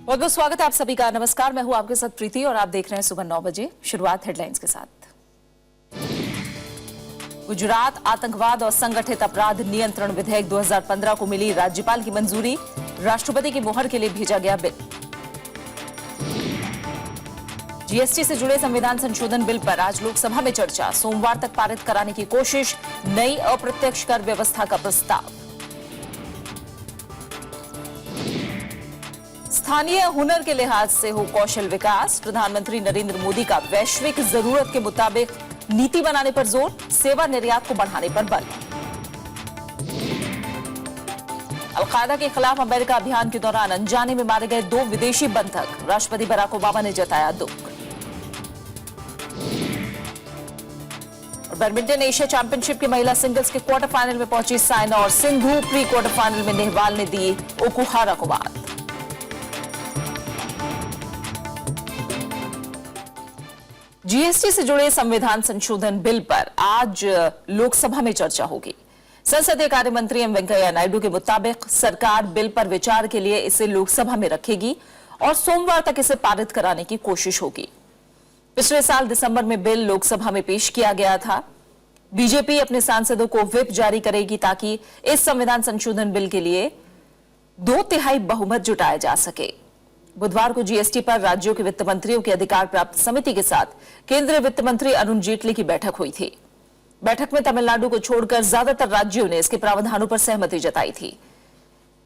बहुत बहुत स्वागत है आप सभी का। नमस्कार, मैं हूं आपके साथ प्रीति और आप देख रहे हैं सुबह 9 बजे। शुरुआत हेडलाइंस के साथ। गुजरात आतंकवाद और संगठित अपराध नियंत्रण विधेयक 2015 को मिली राज्यपाल की मंजूरी, राष्ट्रपति की मुहर के लिए भेजा गया बिल। जीएसटी से जुड़े संविधान संशोधन बिल पर आज लोकसभा में चर्चा, सोमवार तक पारित कराने की कोशिश, नई अप्रत्यक्ष कर व्यवस्था का प्रस्ताव। स्थानीय हुनर के लिहाज से हो कौशल विकास, प्रधानमंत्री नरेंद्र मोदी का वैश्विक जरूरत के मुताबिक नीति बनाने पर जोर, सेवा निर्यात को बढ़ाने पर बल। अल-कायदा के खिलाफ अमेरिका अभियान के दौरान अनजाने में मारे गए 2 विदेशी बंधक, राष्ट्रपति बराक ओबामा ने जताया दुख। और बैडमिंटन एशिया चैंपियनशिप की महिला सिंगल्स के क्वार्टर फाइनल में पहुंची साइना और सिंधु, प्री क्वार्टर फाइनल में नेहवाल ने दी ओकुहारा को मात। जीएसटी से जुड़े संविधान संशोधन बिल पर आज लोकसभा में चर्चा होगी। संसदीय कार्य मंत्री एम वेंकैया नायडू के मुताबिक सरकार बिल पर विचार के लिए इसे लोकसभा में रखेगी और सोमवार तक इसे पारित कराने की कोशिश होगी। पिछले साल दिसंबर में बिल लोकसभा में पेश किया गया था। बीजेपी अपने सांसदों को व्हिप जारी करेगी ताकि इस संविधान संशोधन बिल के लिए 2/3 बहुमत जुटाया जा सके। बुधवार को जीएसटी पर राज्यों के वित्त मंत्रियों की अधिकार प्राप्त समिति के साथ केंद्रीय वित्त मंत्री अरुण जेटली की बैठक हुई थी। बैठक में तमिलनाडु को छोड़कर ज्यादातर राज्यों ने इसके प्रावधानों पर सहमति जताई थी।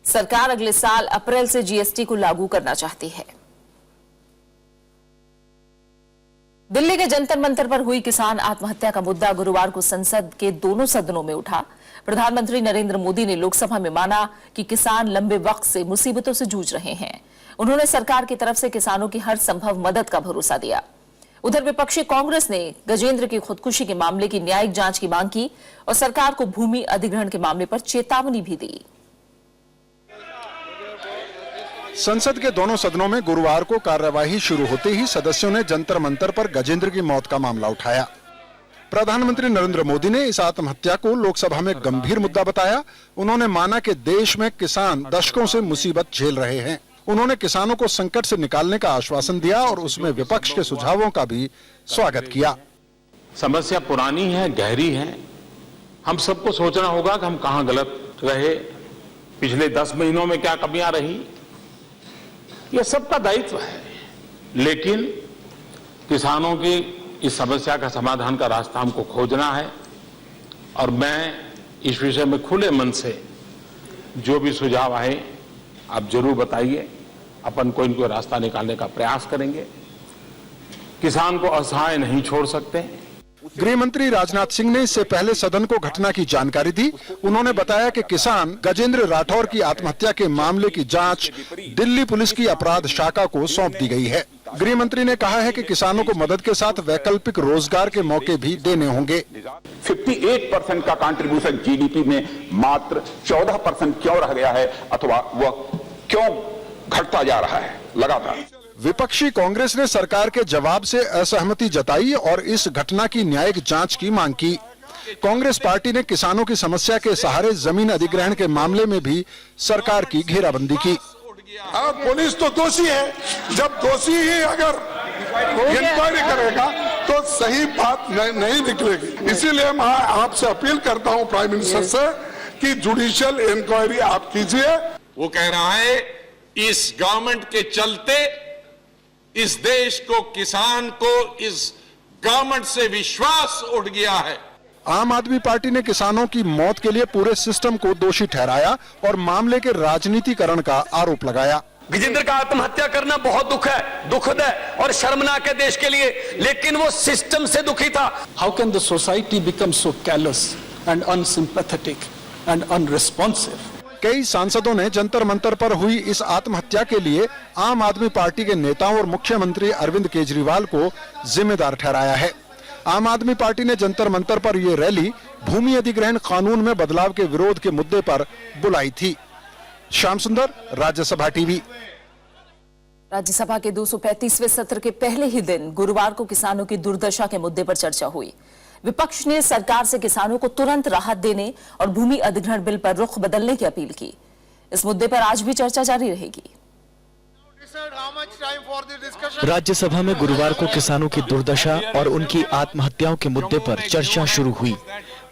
सरकार अगले साल अप्रैल से जीएसटी को लागू करना चाहती है। दिल्ली के जंतर मंतर पर हुई किसान आत्महत्या का मुद्दा गुरुवार को संसद के दोनों सदनों में उठा। प्रधानमंत्री नरेंद्र मोदी ने लोकसभा में माना कि किसान लंबे वक्त से मुसीबतों से जूझ रहे हैं। उन्होंने सरकार की तरफ से किसानों की हर संभव मदद का भरोसा दिया। उधर विपक्षी कांग्रेस ने गजेंद्र की खुदकुशी के मामले की न्यायिक जांच की मांग की और सरकार को भूमि अधिग्रहण के मामले पर चेतावनी भी दी। संसद के दोनों सदनों में गुरुवार को कार्यवाही शुरू होते ही सदस्यों ने जंतर मंतर पर गजेंद्र की मौत का मामला उठाया। प्रधानमंत्री नरेंद्र मोदी ने इस आत्महत्या को लोकसभा में गंभीर मुद्दा बताया। उन्होंने माना कि देश में किसान दशकों से मुसीबत झेल रहे हैं। उन्होंने किसानों को संकट से निकालने का आश्वासन दिया और उसमें विपक्ष के सुझावों का भी स्वागत किया। समस्या पुरानी है, गहरी है। हम सबको सोचना होगा कि हम कहां गलत रहे, पिछले 10 महीनों में क्या कमियां रही, यह सबका दायित्व है। लेकिन किसानों की इस समस्या का समाधान का रास्ता हमको खोजना है और मैं इस विषय में खुले मन से जो भी सुझाव आए आप जरूर बताइए। अपन को इनको रास्ता निकालने का प्रयास करेंगे। किसान को असहाय नहीं छोड़ सकते। गृह मंत्री राजनाथ सिंह ने इससे पहले सदन को घटना की जानकारी दी। उन्होंने बताया कि किसान गजेंद्र राठौर की आत्महत्या के मामले की जांच दिल्ली पुलिस की अपराध शाखा को सौंप दी गई है। गृह मंत्री ने कहा है कि किसानों को मदद के साथ वैकल्पिक रोजगार के मौके भी देने होंगे। 58% का कंट्रीब्यूशन जीडीपी में मात्र 14% क्यों रह गया है अथवा वह क्यों घटता जा रहा है लगातार। विपक्षी कांग्रेस ने सरकार के जवाब से असहमति जताई और इस घटना की न्यायिक जांच की मांग की। कांग्रेस पार्टी ने किसानों की समस्या के सहारे जमीन अधिग्रहण के मामले में भी सरकार की घेराबंदी की। पुलिस तो दोषी है, जब दोषी ही अगर इंक्वायरी करेगा तो सही बात नहीं निकलेगी। इसीलिए मैं आपसे अपील करता हूं प्राइम मिनिस्टर से कि जुडिशियल इंक्वायरी आप कीजिए। वो कह रहा है इस गवर्नमेंट के चलते इस देश को, किसान को इस गवर्नमेंट से विश्वास उठ गया है। आम आदमी पार्टी ने किसानों की मौत के लिए पूरे सिस्टम को दोषी ठहराया और मामले के राजनीतिकरण का आरोप लगाया। गजेंद्र का आत्महत्या करना बहुत दुखद है और शर्मनाक है देश के लिए, लेकिन वो सिस्टम से दुखी था। How can the society become so callous and unsympathetic and unresponsive? कई सांसदों ने जंतर मंतर पर हुई इस आत्महत्या के लिए आम आदमी पार्टी के नेताओं और मुख्यमंत्री अरविंद केजरीवाल को जिम्मेदार ठहराया है। आम आदमी पार्टी ने जंतर मंतर पर यह रैली भूमि अधिग्रहण कानून में बदलाव के विरोध के मुद्दे पर बुलाई थी। श्याम सुंदर, राज्यसभा टीवी। राज्यसभा के 235वें सत्र के पहले ही दिन गुरुवार को किसानों की दुर्दशा के मुद्दे पर चर्चा हुई। विपक्ष ने सरकार से किसानों को तुरंत राहत देने और भूमि अधिग्रहण बिल पर रुख बदलने की अपील की। इस मुद्दे पर आज भी चर्चा जारी रहेगी। राज्यसभा में गुरुवार को किसानों की दुर्दशा और उनकी आत्महत्याओं के मुद्दे पर चर्चा शुरू हुई।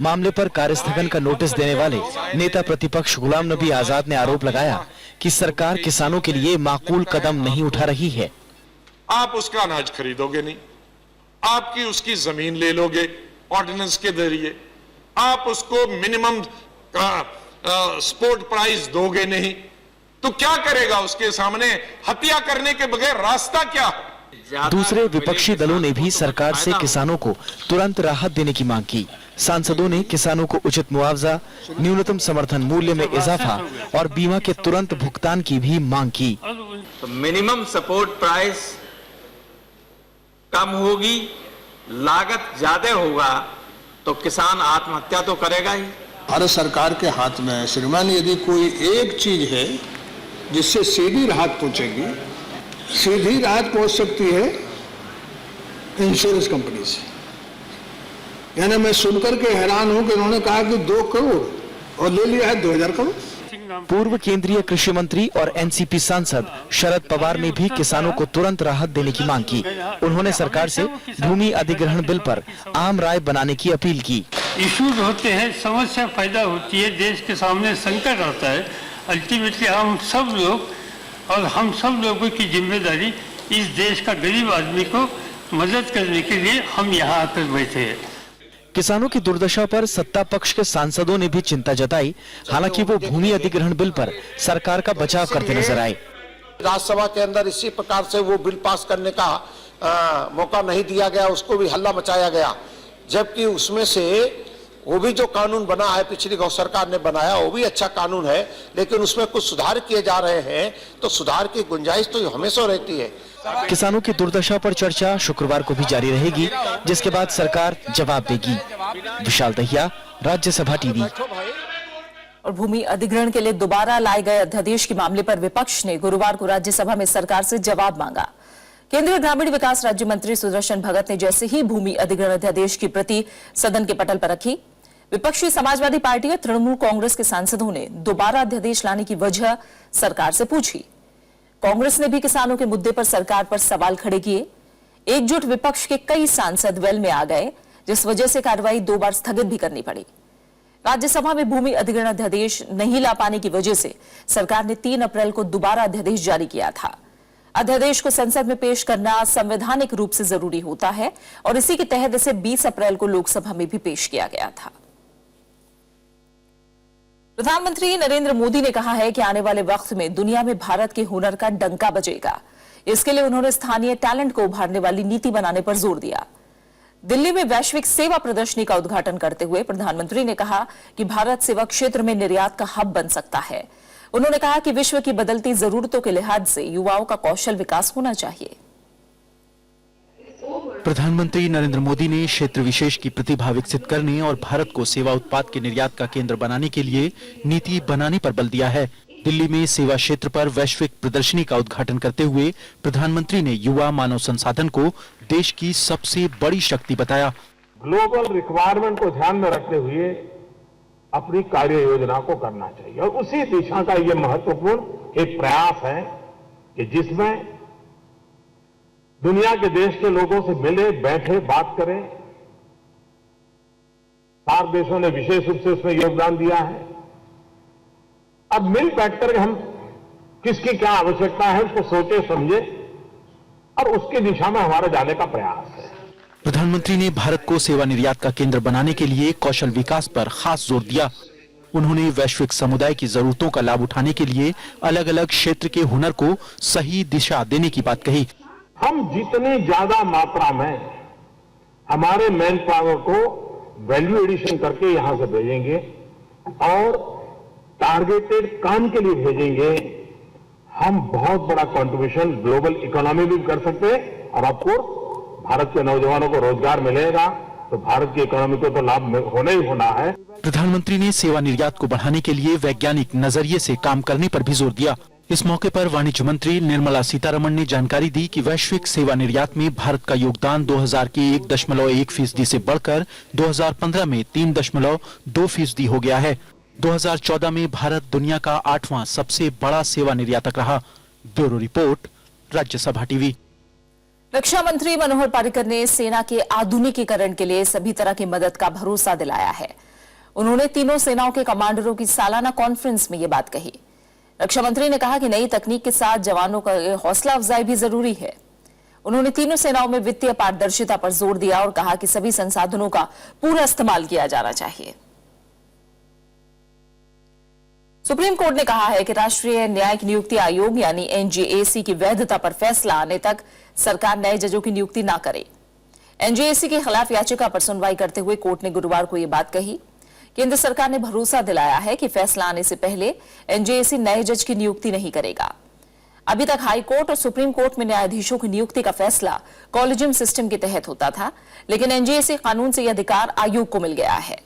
मामले पर कार्यस्थगन का नोटिस देने वाले नेता प्रतिपक्ष गुलाम नबी आजाद ने आरोप लगाया कि सरकार किसानों के लिए माकूल कदम नहीं उठा रही है। आप उसका अनाज खरीदोगे नहीं, आपकी उसकी जमीन ले लोगे ऑर्डिनेंस के जरिए, आप उसको मिनिमम सपोर्ट प्राइस दोगे नहीं, तो क्या करेगा? उसके सामने हत्या करने के बगैर रास्ता क्या है? दूसरे विपक्षी दलों ने भी सरकार से किसानों को तुरंत राहत देने की मांग की। सांसदों ने किसानों को उचित मुआवजा, न्यूनतम समर्थन मूल्य में इजाफा और बीमा के तुरंत भुगतान की भी मांग की। तो मिनिमम सपोर्ट प्राइस कम होगी, लागत ज्यादा होगा तो किसान आत्महत्या तो करेगा ही। भारत सरकार के हाथ में है श्रीमान, यदि कोई एक चीज है जिससे सीधी राहत पहुंचेगी, सीधी राहत पहुंच सकती है इंश्योरेंस कंपनी से। यानी मैं सुनकर के हैरान हूं कि उन्होंने कहा कि 2 करोड़ और ले लिया है 2000 करोड़। पूर्व केंद्रीय कृषि मंत्री और एनसीपी सांसद शरद पवार ने भी किसानों को तुरंत राहत देने की मांग की। उन्होंने सरकार से भूमि अधिग्रहण बिल पर आम राय बनाने की अपील की। इश्यूज होते हैं, समस्या पैदा होती है, देश के सामने संकट आता है। अल्टीमेटली हम सब लोग और हम सब लोगों की जिम्मेदारी इस देश का गरीब आदमी को मदद करने के लिए हम यहाँ आकर बैठे हैं। किसानों की दुर्दशा पर सत्ता पक्ष के सांसदों ने भी चिंता जताई। हालांकि वो भूमि अधिग्रहण बिल पर सरकार का बचाव करते नजर आए। राज्यसभा के अंदर इसी प्रकार से वो बिल पास करने का मौका नहीं दिया गया, उसको भी हल्ला मचाया गया, जबकि उसमें से वो भी जो कानून बना है पिछली गौ सरकार ने बनाया वो भी अच्छा कानून है, लेकिन उसमें कुछ सुधार किए जा रहे हैं, तो सुधार की गुंजाइश तो हमेशा रहती है। किसानों की दुर्दशा पर चर्चा शुक्रवार को भी जारी रहेगी, जिसके बाद सरकार जवाब देगी। विशाल दहिया, राज्यसभा टीवी। और भूमि अधिग्रहण के लिए दोबारा लाए गए अध्यादेश के मामले पर विपक्ष ने गुरुवार को राज्यसभा में सरकार से जवाब मांगा। केंद्रीय ग्रामीण विकास राज्य मंत्री सुदर्शन भगत ने जैसे ही भूमि अधिग्रहण अध्यादेश की प्रति सदन के पटल पर रखी, विपक्षी समाजवादी पार्टी और तृणमूल कांग्रेस के सांसदों ने दोबारा अध्यादेश लाने की वजह सरकार से पूछी। कांग्रेस ने भी किसानों के मुद्दे पर सरकार पर सवाल खड़े किए। एकजुट विपक्ष के कई सांसद वेल में आ गए, जिस वजह से कार्रवाई 2 बार स्थगित भी करनी पड़ी। राज्यसभा में भूमि अधिग्रहण अध्यादेश नहीं ला पाने की वजह से सरकार ने 3 अप्रैल को दोबारा अध्यादेश जारी किया था। अध्यादेश को संसद में पेश करना संवैधानिक रूप से जरूरी होता है और इसी के तहत इसे 20 अप्रैल को लोकसभा में भी पेश किया गया था। प्रधानमंत्री नरेंद्र मोदी ने कहा है कि आने वाले वक्त में दुनिया में भारत के हुनर का डंका बजेगा। इसके लिए उन्होंने स्थानीय टैलेंट को उभारने वाली नीति बनाने पर जोर दिया। दिल्ली में वैश्विक सेवा प्रदर्शनी का उद्घाटन करते हुए प्रधानमंत्री ने कहा कि भारत सेवा क्षेत्र में निर्यात का हब बन सकता है। उन्होंने कहा कि विश्व की बदलती जरूरतों के लिहाज से युवाओं का कौशल विकास होना चाहिए। प्रधानमंत्री नरेंद्र मोदी ने क्षेत्र विशेष की प्रतिभा विकसित करने और भारत को सेवा उत्पाद के निर्यात का केंद्र बनाने के लिए नीति बनाने पर बल दिया है। दिल्ली में सेवा क्षेत्र पर वैश्विक प्रदर्शनी का उद्घाटन करते हुए प्रधानमंत्री ने युवा मानव संसाधन को देश की सबसे बड़ी शक्ति बताया। ग्लोबल रिक्वायरमेंट को ध्यान में रखते हुए अपनी कार्य योजना को करना चाहिए और उसी दिशा का यह महत्वपूर्ण एक प्रयास है कि जिसमें दुनिया के देश के लोगों से मिले, बैठे, बात करें। सार्क देशों ने विशेष रूप से उसमें योगदान दिया है। अब मिल बैठकर हम किसकी क्या आवश्यकता है उसको सोचे समझे और उसकी दिशा में हमारा जाने का प्रयास है। प्रधानमंत्री ने भारत को सेवा निर्यात का केंद्र बनाने के लिए कौशल विकास पर खास जोर दिया। उन्होंने वैश्विक समुदाय की जरूरतों का लाभ उठाने के लिए अलग अलग क्षेत्र के हुनर को सही दिशा देने की बात कही। हम जितनी ज्यादा मात्रा में हमारे मैन पावर को वैल्यू एडिशन करके यहां से भेजेंगे और टारगेटेड काम के लिए भेजेंगे, हम बहुत बड़ा कंट्रीब्यूशन ग्लोबल इकोनॉमी भी कर सकते हैं और ऑफकोर्स भारत के नौजवानों को रोजगार मिलेगा तो भारत की इकोनॉमी को तो लाभ होना ही होना है। प्रधानमंत्री ने सेवा निर्यात को बढ़ाने के लिए वैज्ञानिक नजरिए से काम करने पर भी जोर दिया। इस मौके पर वाणिज्य मंत्री निर्मला सीतारमण ने जानकारी दी कि वैश्विक सेवा निर्यात में भारत का योगदान 2000 के 1.1% से बढ़कर 2015 में 3.2% हो गया है। 2014 में भारत दुनिया का 8वां सबसे बड़ा सेवा निर्यातक रहा। Bureau report, Rajya Sabha TV. रक्षा मंत्री मनोहर पर्रिकर ने सेना के आधुनिकीकरण के लिए सभी तरह की मदद का भरोसा दिलाया है। उन्होंने तीनों सेनाओं के कमांडरों की सालाना कॉन्फ्रेंस में ये बात कही। रक्षा मंत्री ने कहा कि नई तकनीक के साथ जवानों का हौसला अफजाई भी जरूरी है। उन्होंने तीनों सेनाओं में वित्तीय पारदर्शिता पर जोर दिया और कहा कि सभी संसाधनों का पूरा इस्तेमाल किया जाना चाहिए। सुप्रीम कोर्ट ने कहा है कि राष्ट्रीय न्यायिक नियुक्ति आयोग यानी एनजेएसी की वैधता पर फैसला आने तक सरकार नए जजों की नियुक्ति न करे। एनजेएसी के खिलाफ याचिका पर सुनवाई करते हुए कोर्ट ने गुरुवार को यह बात कही। केंद्र सरकार ने भरोसा दिलाया है कि फैसला आने से पहले एनजेएसी नए जज की नियुक्ति नहीं करेगा। अभी तक हाई कोर्ट और सुप्रीम कोर्ट में न्यायाधीशों की नियुक्ति का फैसला कॉलेजियम सिस्टम के तहत होता था, लेकिन एनजेएसी कानून से यह अधिकार आयोग को मिल गया है।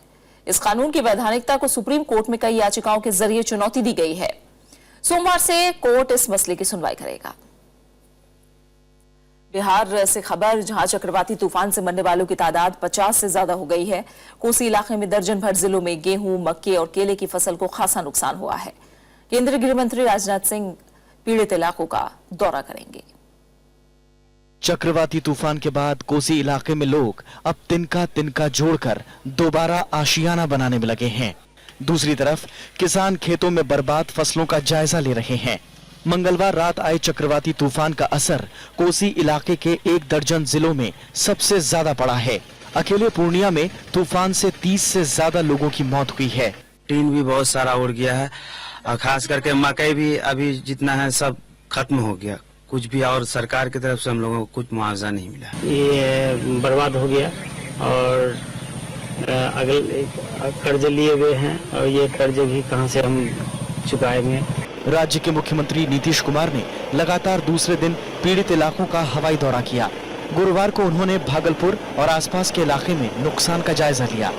इस कानून की वैधानिकता को सुप्रीम कोर्ट में कई याचिकाओं के जरिए चुनौती दी गई है। सोमवार से कोर्ट इस मसले की सुनवाई करेगा। बिहार से खबर, जहां चक्रवाती तूफान से मरने वालों की तादाद 50 से ज्यादा हो गई है। कोसी इलाके में दर्जन भर जिलों में गेहूं, मक्के और केले की फसल को खासा नुकसान हुआ है। केंद्रीय गृह मंत्री राजनाथ सिंह पीड़ित इलाकों का दौरा करेंगे। चक्रवाती तूफान के बाद कोसी इलाके में लोग अब तिनका तिनका जोड़कर दोबारा आशियाना बनाने में लगे हैं। दूसरी तरफ किसान खेतों में बर्बाद फसलों का जायजा ले रहे हैं। मंगलवार रात आए चक्रवाती तूफान का असर कोसी इलाके के 1 दर्जन जिलों में सबसे ज्यादा पड़ा है। अकेले पूर्णिया में तूफान से 30 से ज्यादा लोगों की मौत हुई है। टीन भी बहुत सारा उड़ गया है और खास करके मकई भी अभी जितना है सब खत्म हो गया। कुछ भी और सरकार की तरफ से हम लोगों को कुछ मुआवजा नहीं मिला। ये बर्बाद हो गया और अगले कर्ज लिए हुए हैं और ये कर्ज भी कहां से हम चुकाएंगे। राज्य के मुख्यमंत्री नीतीश कुमार ने लगातार दूसरे दिन पीड़ित इलाकों का हवाई दौरा किया। गुरुवार को उन्होंने भागलपुर और आसपास के इलाके में नुकसान का जायजा लिया।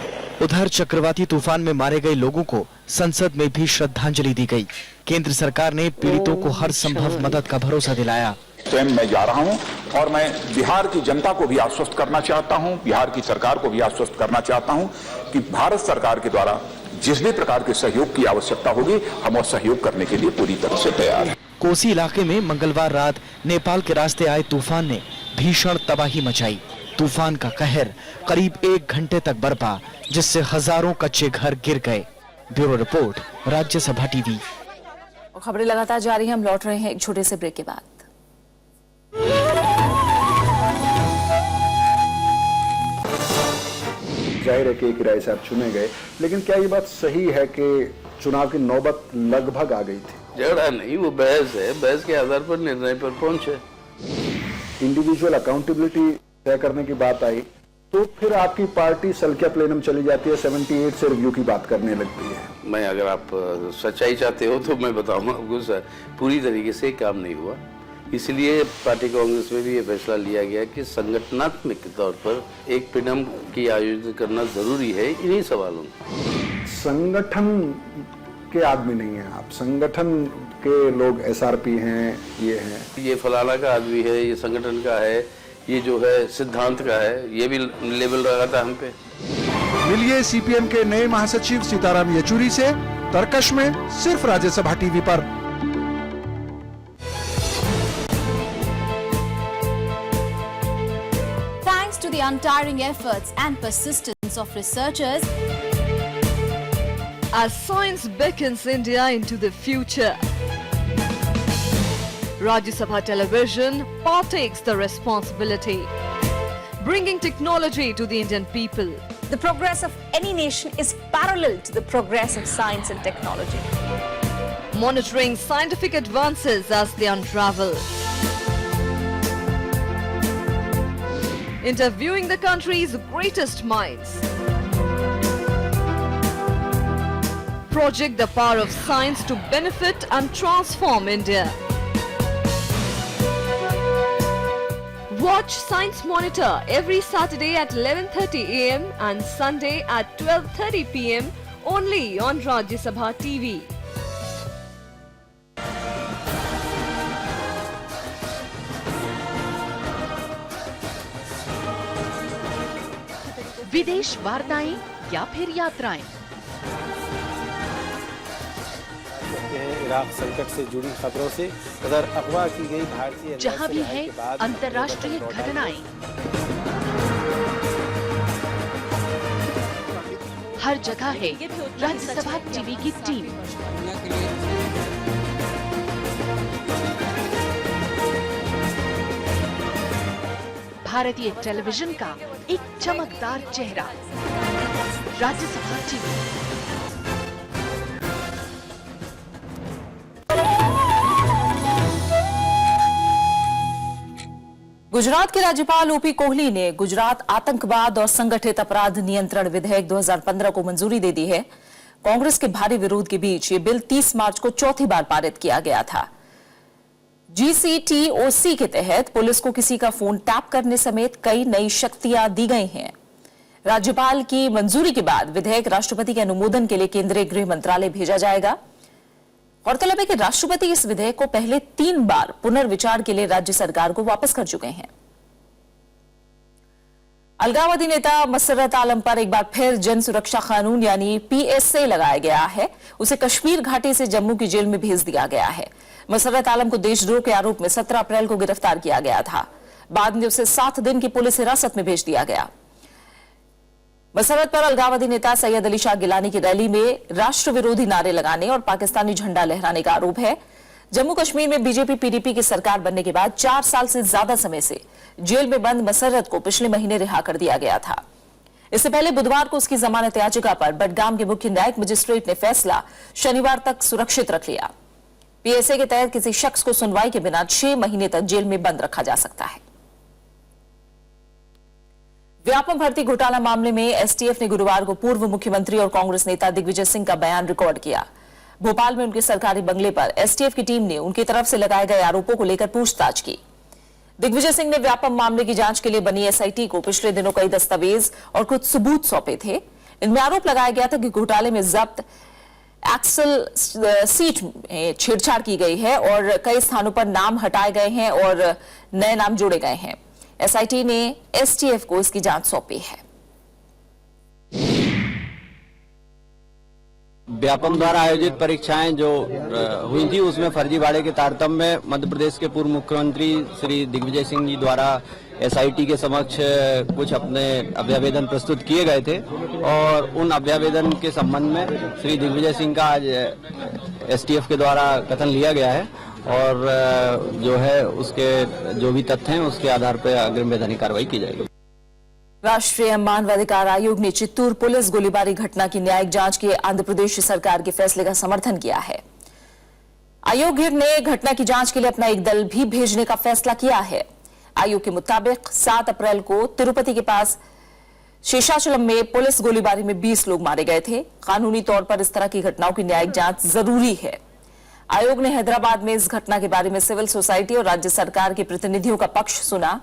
उधर चक्रवाती तूफान में मारे गए लोगों को संसद में भी श्रद्धांजलि दी गई। केंद्र सरकार ने पीड़ितों को हर संभव मदद का भरोसा दिलाया। स्वयं मैं जा रहा हूं और मैं बिहार की जनता को भी आश्वस्त करना चाहता हूं, बिहार की सरकार को भी आश्वस्त करना चाहता हूं कि भारत सरकार के द्वारा जिस भी प्रकार के सहयोग की आवश्यकता होगी हम वो सहयोग करने के लिए पूरी तरह से तैयार हैं। कोसी इलाके में मंगलवार रात नेपाल के रास्ते आए तूफान ने भीषण तबाही मचाई। तूफान का कहर करीब 1 घंटे तक बरपा, जिससे हजारों कच्चे घर गिर गए। Bureau report, Rajya Sabha TV. खबरें लगातार जारी हैं, हम लौट रहे हैं एक छोटे से ब्रेक के बाद। जाहिर है कि एक राय साहब चुने गए, लेकिन क्या ये बात सही है कि चुनाव की नौबत लगभग आ गई थी? झगड़ा नहीं, वो बहस है, बहस के आधार पर निर्णय पर पहुंचे। इंडिविजुअल अकाउंटेबिलिटी तय करने की बात आई तो फिर आपकी पार्टी सल्किया प्लेनम चली जाती है, 78 से रिव्यू की बात करने लगती है। मैं अगर आप सच्चाई चाहते हो तो मैं बताऊंगा आपको सर, पूरी तरीके से काम नहीं हुआ। इसलिए पार्टी कांग्रेस में भी ये फैसला लिया गया कि संगठनात्मक तौर पर एक प्लेनम की आयोजन करना जरूरी है इन्हीं सवालों में। संगठन के आदमी नहीं है आप, संगठन के लोग एसआरपी हैं, ये हैं, ये फलाना का आदमी है, ये संगठन का है, ये जो है सिद्धांत का है, ये भी लेबल लगा था हम पे। मिलिए सीपीएम के नए महासचिव सीताराम येचुरी से तर्कश में सिर्फ राज्यसभा टीवी पर। Thanks to the untiring efforts and persistence of researchers, as science beckons India into the future, Rajya Sabha Television partakes the responsibility, bringing technology to the Indian people. the progress of any nation is parallel to the progress of science and technology. Monitoring scientific advances as they unravel. Interviewing the country's greatest minds. Project the power of science to benefit and transform India. Watch Science Monitor every Saturday at 11:30 AM and Sunday at 12:30 PM only on Rajya Sabha TV. विदेश वार्ताएं या फिर यात्राएं, Iraq संकट से जुड़ी खबरों से उधर अगवा की गई भारतीय जहां भी है अंतर्राष्ट्रीय घटनाएं, हर जगह है राज्यसभा टीवी की टीम। भारतीय टेलीविजन का एक चमकदार चेहरा, राज्यसभा टीवी। गुजरात के राज्यपाल ओपी कोहली ने गुजरात आतंकवाद और संगठित अपराध नियंत्रण विधेयक 2015 को मंजूरी दे दी है। कांग्रेस के भारी विरोध के बीच ये बिल 30 मार्च को चौथी बार पारित किया गया था। GCTOC के तहत पुलिस को किसी का फोन टैप करने समेत कई नई शक्तियां दी गई हैं। राज्यपाल की मंजूरी के बाद विधेयक राष्ट्रपति के अनुमोदन के लिए केंद्रीय गृह मंत्रालय भेजा जाएगा। गौरतलब है कि राष्ट्रपति इस विधेयक को पहले 3 बार पुनर्विचार के लिए राज्य सरकार को वापस कर चुके हैं। अलगाववादी नेता मसर्रत आलम पर एक बार फिर जन सुरक्षा कानून यानी PSA लगाया गया है। उसे कश्मीर घाटी से जम्मू की जेल में भेज दिया गया है। मसर्रत आलम को देशद्रोह के आरोप में 17 अप्रैल को गिरफ्तार किया गया था। बाद में उसे 7 दिन की पुलिस हिरासत में भेज दिया गया। मसर्रत पर अलगाववादी नेता सैयद अली शाह गिलानी की रैली में राष्ट्र विरोधी नारे लगाने और पाकिस्तानी झंडा लहराने का आरोप है। जम्मू कश्मीर में बीजेपी PDP की सरकार बनने के बाद 4 साल से ज्यादा समय से जेल में बंद मसर्रत को पिछले महीने रिहा कर दिया गया था। इससे पहले बुधवार को उसकी जमानत याचिका पर बडगाम के मुख्य न्यायिक मजिस्ट्रेट ने फैसला शनिवार तक सुरक्षित रख लिया। PSA के तहत किसी शख्स को सुनवाई के बिना 6 महीने तक जेल में बंद रखा जा सकता है। व्यापम भर्ती घोटाला मामले में STF ने गुरुवार को पूर्व मुख्यमंत्री और कांग्रेस नेता दिग्विजय सिंह का बयान रिकॉर्ड किया। भोपाल में उनके सरकारी बंगले पर STF की टीम ने उनकी तरफ से लगाए गए आरोपों को लेकर पूछताछ की। दिग्विजय सिंह ने व्यापम मामले की जांच के लिए बनी SIT को पिछले दिनों कई दस्तावेज और कुछ सबूत सौंपे थे। इनमें आरोप लगाया गया था कि घोटाले में जब्त एक्सल सीट में छेड़छाड़ की गई है और कई स्थानों पर नाम हटाए गए हैं और नए नाम जोड़े गए हैं। SIT ने STF को इसकी जांच सौंपी है। व्यापम द्वारा आयोजित परीक्षाएं जो हुई थी उसमें फर्जीवाड़े के तारतम्य में मध्य प्रदेश के पूर्व मुख्यमंत्री श्री दिग्विजय सिंह जी द्वारा SIT के समक्ष कुछ अपने अभ्यावेदन प्रस्तुत किए गए थे और उन अभ्यावेदन के संबंध में श्री दिग्विजय सिंह का आज STF के द्वारा कथन लिया गया है और जो है उसके जो भी तथ्य हैं उसके आधार पर अग्रिम वैधानिक कार्रवाई की जाएगी। राष्ट्रीय मानवाधिकार आयोग ने चित्तूर पुलिस गोलीबारी घटना की न्यायिक जांच के आंध्र प्रदेश सरकार के फैसले का समर्थन किया है। आयोग ने घटना की जांच के लिए अपना एक दल भी भेजने का फैसला किया है। आयोग के मुताबिक 7 अप्रैल को तिरुपति के पास शेषाचलम में पुलिस गोलीबारी में 20 लोग मारे गए थे। कानूनी तौर पर इस तरह की घटनाओं की न्यायिक जांच जरूरी है। आयोग ने हैदराबाद में इस घटना के बारे में सिविल सोसाइटी और राज्य सरकार के प्रतिनिधियों का पक्ष सुना।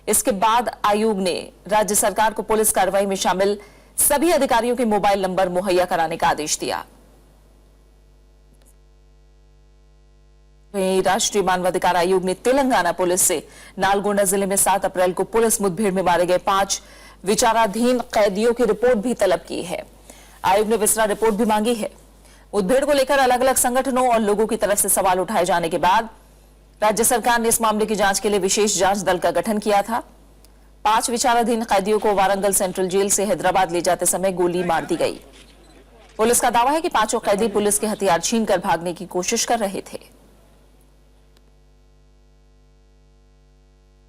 इसके बाद आयोग ने राज्य सरकार को पुलिस कार्रवाई में शामिल सभी अधिकारियों के मोबाइल नंबर मुहैया कराने का आदेश दिया। वहीं राष्ट्रीय मानवाधिकार आयोग ने तेलंगाना पुलिस से नालगोंडा जिले में 7 अप्रैल को पुलिस मुठभेड़ में मारे गए 5 विचाराधीन कैदियों की रिपोर्ट भी तलब की है। आयोग ने विसरा रिपोर्ट भी मांगी है। मुठभेड़ को लेकर अलग अलग संगठनों और लोगों की तरफ से सवाल उठाए जाने के बाद राज्य सरकार ने इस मामले की जांच के लिए विशेष जांच दल का गठन किया था। 5 विचाराधीन कैदियों को वारंगल सेंट्रल जेल से हैदराबाद ले जाते समय गोली मार दी गई। पुलिस का दावा है कि 5 कैदी पुलिस के हथियार छीनकर भागने की कोशिश कर रहे थे।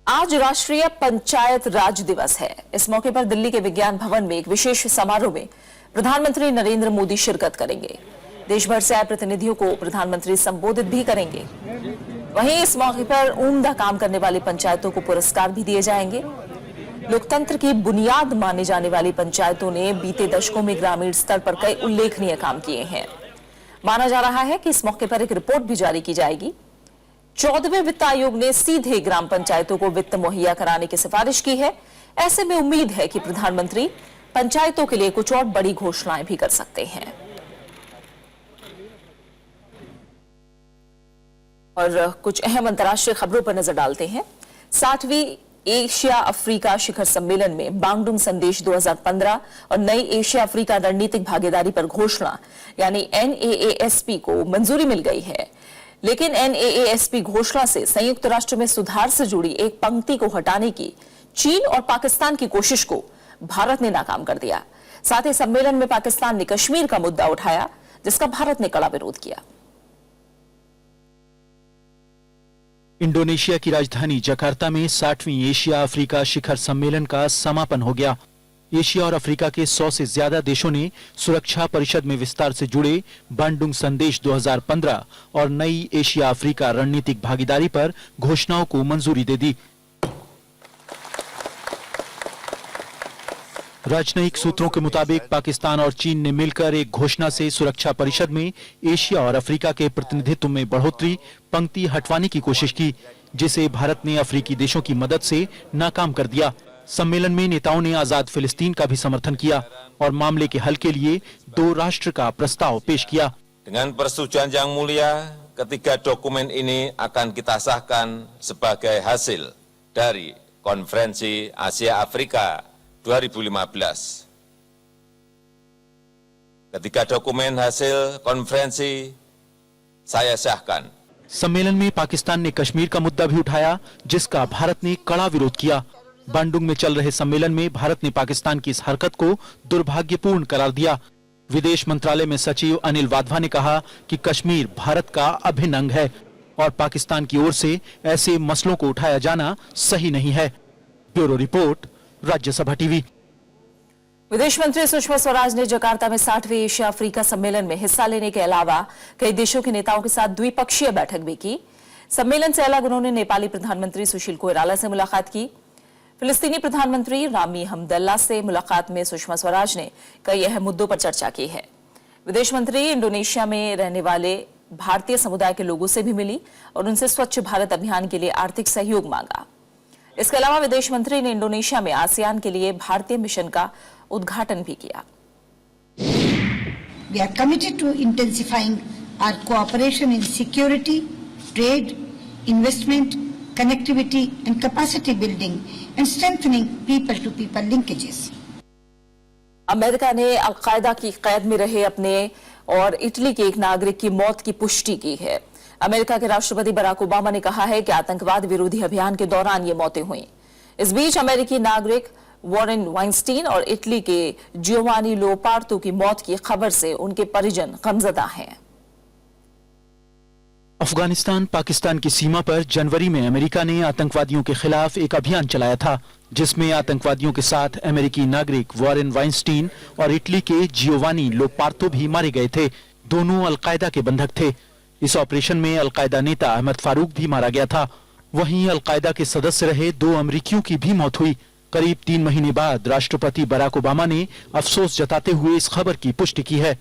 आज राष्ट्रीय पंचायत राज दिवस है। इस मौके पर दिल्ली के विज्ञान भवन में एक विशेष समारोह में प्रधानमंत्री नरेंद्र मोदी शिरकत करेंगे। देश भर से आए प्रतिनिधियों को प्रधानमंत्री संबोधित भी करेंगे। वहीं इस मौके पर उम्दा काम करने वाली पंचायतों को पुरस्कार भी दिए जाएंगे। लोकतंत्र की बुनियाद माने जाने वाली पंचायतों ने बीते दशकों में ग्रामीण स्तर पर कई उल्लेखनीय काम किए हैं। माना जा रहा है कि इस मौके पर एक रिपोर्ट भी जारी की जाएगी। 14वें वित्त आयोग ने सीधे ग्राम पंचायतों को वित्त मुहैया कराने की सिफारिश की है। ऐसे में उम्मीद है कि प्रधानमंत्री पंचायतों के लिए कुछ और बड़ी घोषणाएं भी कर सकते हैं। और कुछ अहम अंतर्राष्ट्रीय खबरों पर नजर डालते हैं। 60वीं एशिया अफ्रीका शिखर सम्मेलन में बांगडुंग संदेश 2015 और नई एशिया अफ्रीका रणनीतिक भागीदारी पर घोषणा यानी NAASP को मंजूरी मिल गई है। लेकिन NAASP घोषणा से संयुक्त राष्ट्र में सुधार से जुड़ी एक पंक्ति को हटाने की चीन और पाकिस्तान की कोशिश को भारत ने नाकाम कर दिया। साथ ही सम्मेलन में पाकिस्तान ने कश्मीर का मुद्दा उठाया, जिसका भारत ने कड़ा विरोध किया। इंडोनेशिया की राजधानी जकार्ता में 60वीं एशिया अफ्रीका शिखर सम्मेलन का समापन हो गया। एशिया और अफ्रीका के 100 से ज्यादा देशों ने सुरक्षा परिषद में विस्तार से जुड़े बांडुंग संदेश 2015 और नई एशिया अफ्रीका रणनीतिक भागीदारी पर घोषणाओं को मंजूरी दे दी। राजनयिक सूत्रों के मुताबिक पाकिस्तान और चीन ने मिलकर एक घोषणा से सुरक्षा परिषद में एशिया और अफ्रीका के प्रतिनिधित्व में बढ़ोतरी पंक्ति हटवाने की कोशिश की, जिसे भारत ने अफ्रीकी देशों की मदद से नाकाम कर दिया। सम्मेलन में नेताओं ने आजाद फिलिस्तीन का भी समर्थन किया और मामले के हल के लिए 2 राष्ट्र का प्रस्ताव पेश किया। Dengan persetujuan yang mulia, ketiga dokumen ini akan kita sahkan sebagai hasil dari Konferensi Asia Afrika 2015. Ketika dokumen hasil konferensi saya sahkan. सम्मेलन में पाकिस्तान ने कश्मीर का मुद्दा भी उठाया, जिसका भारत ने कड़ा विरोध किया। बांडुंग में चल रहे सम्मेलन में भारत ने पाकिस्तान की इस हरकत को दुर्भाग्यपूर्ण करार दिया। विदेश मंत्रालय में सचिव अनिल वाधवा ने कहा कि कश्मीर भारत का अभिन्न अंग है और पाकिस्तान की ओर से ऐसे मसलों को उठाया जाना सही नहीं है। Bureau report, Rajya Sabha TV. विदेश मंत्री सुषमा स्वराज ने जकार्ता में 60वें एशिया अफ्रीका सम्मेलन में हिस्सा लेने के अलावा कई देशों के नेताओं के साथ द्विपक्षीय बैठक भी की। सम्मेलन से अलग उन्होंने नेपाली प्रधानमंत्री सुशील कोइराला से मुलाकात की। फिलिस्तीनी प्रधानमंत्री रामी हमदल्ला से मुलाकात में सुषमा स्वराज ने कई अहम मुद्दों पर चर्चा की है। विदेश मंत्री इंडोनेशिया में रहने वाले भारतीय समुदाय के लोगों से भी मिली और उनसे स्वच्छ भारत अभियान के लिए आर्थिक सहयोग मांगा। इसके अलावा विदेश मंत्री ने इंडोनेशिया में आसियान के लिए भारतीय मिशन का उद्घाटन भी किया। We are committed to intensifying our cooperation in security, trade, investment, connectivity and capacity building and strengthening people-to-people linkages. America ने अल-कायदा की कैद में रहे अपने और इटली के एक नागरिक की मौत की पुष्टि की है। अमेरिका के राष्ट्रपति बराक ओबामा ने कहा है कि आतंकवाद विरोधी अभियान के दौरान ये मौतें हुई। इस बीच अमेरिकी नागरिक वॉरेन वाइनस्टीन और इटली के जियोवानी लोपार्तो की मौत की खबर से उनके परिजन गमजदा हैं। अफगानिस्तान पाकिस्तान की सीमा पर जनवरी में अमेरिका ने आतंकवादियों के खिलाफ एक अभियान चलाया था, जिसमें आतंकवादियों के साथ अमेरिकी नागरिक वॉरेन वाइनस्टीन और इटली के जियोवानी लोपार्तो भी मारे गए थे। दोनों अलकायदा के बंधक थे। इस ऑपरेशन में अलकायदा नेता अहमद फारूक भी मारा गया था। वहीं अलकायदा के सदस्य रहे 2 अमेरिकियों की भी मौत हुई। करीब 3 महीने बाद राष्ट्रपति बराक ओबामा ने अफसोस जताते हुए इस खबर की पुष्टि की है।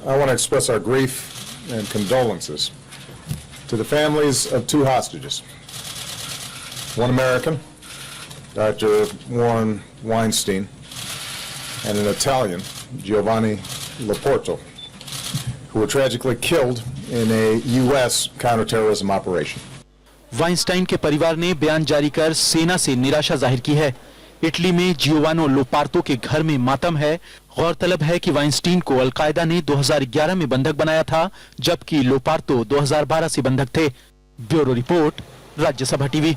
I want to express our grief and condolences to the families of 2 hostages. One American, Dr. Warren Weinstein, and an Italian, Giovanni Loporto, who were tragically killed in a U.S. counterterrorism operation. Weinstein के परिवार ने बयान जारी कर सेना से निराशा जाहिर की है। इटली में जियोवानो लोपार्तो के घर में मातम है। गौरतलब है कि वाइनस्टीन को अलकायदा ने 2011 में बंधक बनाया था, जबकि लोपार्तो 2012 से बंधक थे। Bureau report, Rajya Sabha TV.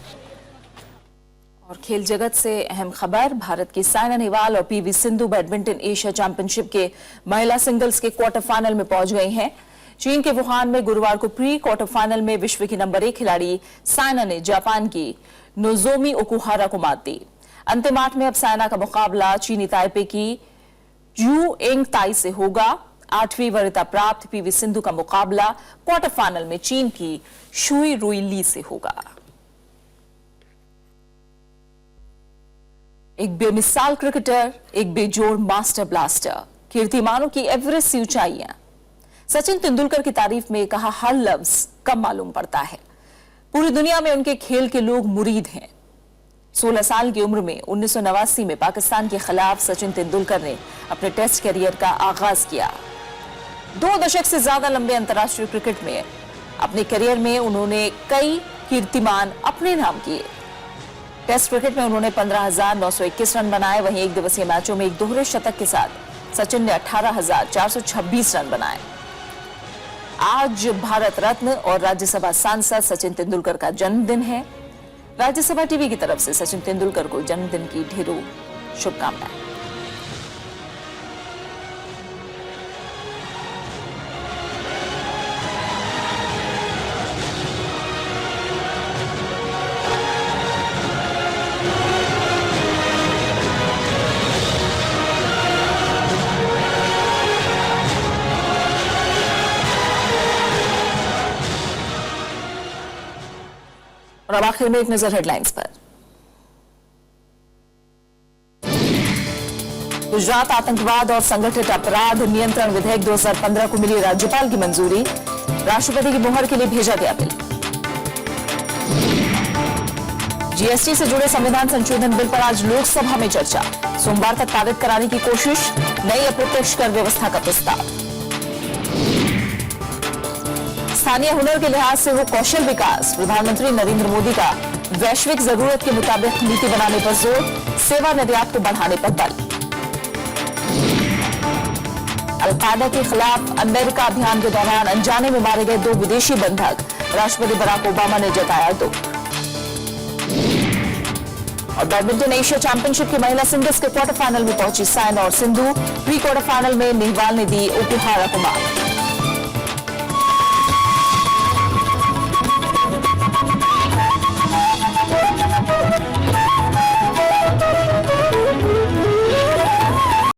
और खेल जगत से अहम खबर, भारत की साइना नेहवाल और PV Sindhu badminton Asia championship के महिला सिंगल्स के क्वार्टर फाइनल में पहुंच गई हैं। चीन के वुहान में गुरुवार को प्री क्वार्टर फाइनल में विश्व की नंबर 1 खिलाड़ी साइना ने जापान की नोजोमी ओकुहारा को मात दी। अंतिम 8 में अब साइना का मुकाबला चीनी ताइपे की जू एंग ताई से होगा। 8वीं वरीयता प्राप्त पीवी सिंधु का मुकाबला क्वार्टर फाइनल में चीन की शुई रुई ली से होगा। एक बेमिसाल क्रिकेटर, एक बेजोड़ मास्टर ब्लास्टर, कीर्तिमानों की एवरेस्ट सी ऊंचाइयां। सचिन तेंदुलकर की तारीफ में कहा हर लफ्ज कम मालूम पड़ता है। पूरी दुनिया में उनके खेल के लोग मुरीद हैं। 16 साल की उम्र में 1989 में पाकिस्तान के खिलाफ सचिन तेंदुलकर ने अपने टेस्ट करियर का आगाज किया। 2 दशक से ज्यादा लंबे अंतर्राष्ट्रीय क्रिकेट में अपने करियर में उन्होंने कई कीर्तिमान अपने नाम किए। टेस्ट क्रिकेट में उन्होंने 15,921 रन बनाए। वहीं एक दिवसीय मैचों में एक दोहरे शतक के साथ सचिन ने 18,426 रन बनाए। आज भारत रत्न और राज्यसभा सांसद सचिन तेंदुलकर का जन्मदिन है। राज्यसभा टीवी की तरफ से सचिन तेंदुलकर को जन्मदिन की ढेरों शुभकामनाएं। और अब आखिर में एक नजर हेडलाइंस पर। गुजरात आतंकवाद और संगठित अपराध नियंत्रण विधेयक 2015 को मिली राज्यपाल की मंजूरी। राष्ट्रपति की मुहर के लिए भेजा गया बिल। जीएसटी से जुड़े संविधान संशोधन बिल पर आज लोकसभा में चर्चा। सोमवार तक पारित कराने की कोशिश। नई अप्रत्यक्ष कर व्यवस्था का प्रस्ताव। स्थानीय हुनर के लिहाज से हो कौशल विकास। प्रधानमंत्री नरेंद्र मोदी का वैश्विक जरूरत के मुताबिक नीति बनाने पर जोर। सेवा निर्यात को बढ़ाने पर बल। अल-कायदा के खिलाफ अमेरिका अभियान के दौरान अनजाने में मारे गए 2 विदेशी बंधक। राष्ट्रपति बराक ओबामा ने जताया दुख। और बैडमिंटन एशिया चैंपियनशिप की महिला सिंगल्स के क्वार्टर फाइनल में पहुंची साइना और सिंधु। प्री क्वार्टर फाइनल में नेहवाल ने दी उपहार कुमार।